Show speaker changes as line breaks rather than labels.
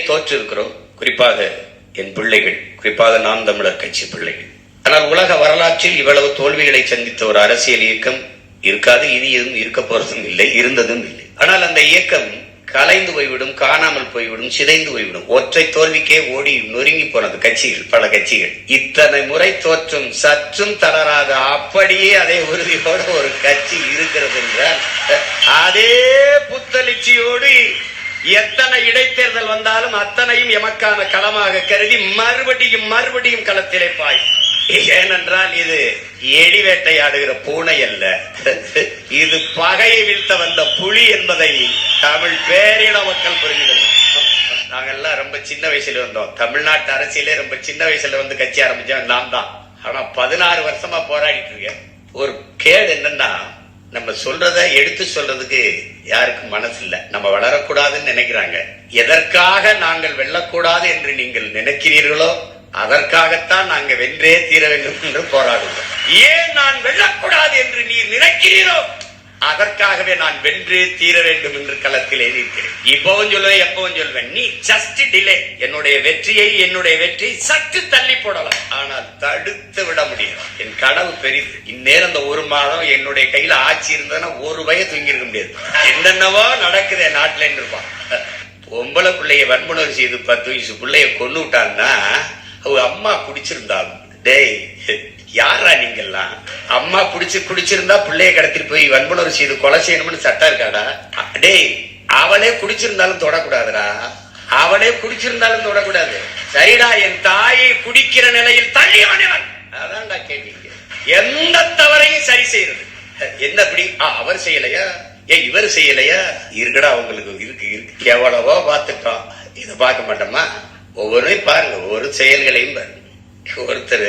தோற்று இருக்கிறோம். குறிப்பாக என் பிள்ளைகள், குறிப்பாக நாம் தமிழர் கட்சி பிள்ளைகள். ஆனால் உலக வரலாற்றில் இவ்வளவு தோல்விகளை சந்தித்த ஒரு அரசியல் இயக்கம் இருக்காது. இது இருக்க போறதும் இல்லை, இருந்ததும் இல்லை. ஆனால் அந்த இயக்கம் கலைந்து போய்விடும், காணாமல் போய்விடும், சிதைந்து போய்விடும். ஒற்றை தோல்விக்கே ஓடி நொறுங்கி போனது கட்சிகள், பல கட்சிகள். இத்தனை முறை தோற்றும் சற்றும் தளராத அப்படியே அதே உறுதியோட ஒரு கட்சி இருக்கிறது என்றால், அதே புத்தெழுச்சியோடு எத்தனை இடைத்தேர்தல் வந்தாலும் அத்தனையும் எமக்கான களமாக கருதி மறுபடியும் களத்திலே பாய். ஏனென்றால் இது எலி வேட்டையாடுகிற பூனை அல்ல, இது பகையை வீழ்த்த வந்த புலி என்பதை தமிழ் பேரின மக்கள் புரிஞ்சுக்கணும். நாங்கெல்லாம் ரொம்ப சின்ன வயசுல வந்தோம். தமிழ்நாட்டு அரசியலே ரொம்ப சின்ன வயசுல வந்து கட்சி ஆரம்பிச்சோம் நான் தான். ஆனா 16 வருஷமா போராடிட்டு இருக்கேன். ஒரு கேடு என்னன்னா, நம்ம சொல்றத எடுத்து சொல்றதுக்கு யாருக்கும் மனசு இல்ல. நம்ம வளரக்கூடாதுன்னு நினைக்கிறாங்க. எதற்காக நாங்கள் வெல்லக்கூடாது என்று நீங்கள் நினைக்கிறீர்களோ அதற்காகத்தான் நாங்க வென்றே தீர வேண்டும் என்று போராடுவோம். ஏன் நான் வெல்லக்கூடாது என்று நீ நினைக்கிறீரோ அதற்காகவே நான் வென்றே தீர வேண்டும் என்று களத்தில் இருக்கிறேன். இப்பவும் சொல்லுவேன், எப்பவும் சொல்வேன், நீ ஜஸ்ட் டிலே. என்னுடைய வெற்றி சற்று தள்ளி போடலாம், ஆனால் தடுத்து விட முடியும். என் கனவு பெரிது. இந்நேரம் இந்த ஒரு மாதம் என்னுடைய கையில ஆட்சி இருந்ததுன்னா ஒரு வய தூங்கி இருக்க முடியாது. என்னென்னவோ நடக்குது நாட்டுல இருப்பான். பொம்பளை பிள்ளைய வன்முறை செய்து 10 வயசு பிள்ளைய கொண்டு விட்டான்னா அவங்க அம்மா குடிச்சிருந்தாலும், டேய் யாரா நீங்கெல்லாம், அம்மா குடிச்சிருந்தா பிள்ளைய கடத்திட்டு போய் வன்முறை செய்து கொலை செய்யணும்னு சட்டம் இருக்காடா? டேய் அவளே குடிச்சிருந்தாலும் தொடக்கூடாதுடா, அவளே குடிச்சிருந்தாலும் தொடக்கூடாது. சரிடா, என் தாயை குடிக்கிற நிலையில் தள்ளியவன். அதான்டா கேட்டீங்க. எந்த தவறையும் சரி செய்யறது என்ன? அப்படி அவர் செய்யலையா, இவர் செய்யலையா? இருக்கடா, அவங்களுக்கு இருக்கு. எவ்வளவோ பார்த்துட்டோம், இதை பார்க்க மாட்டோமா? ஒவ்வொருவரையும் பாருங்க, ஒவ்வொரு செயல்களையும் பாருங்க. ஒருத்தர்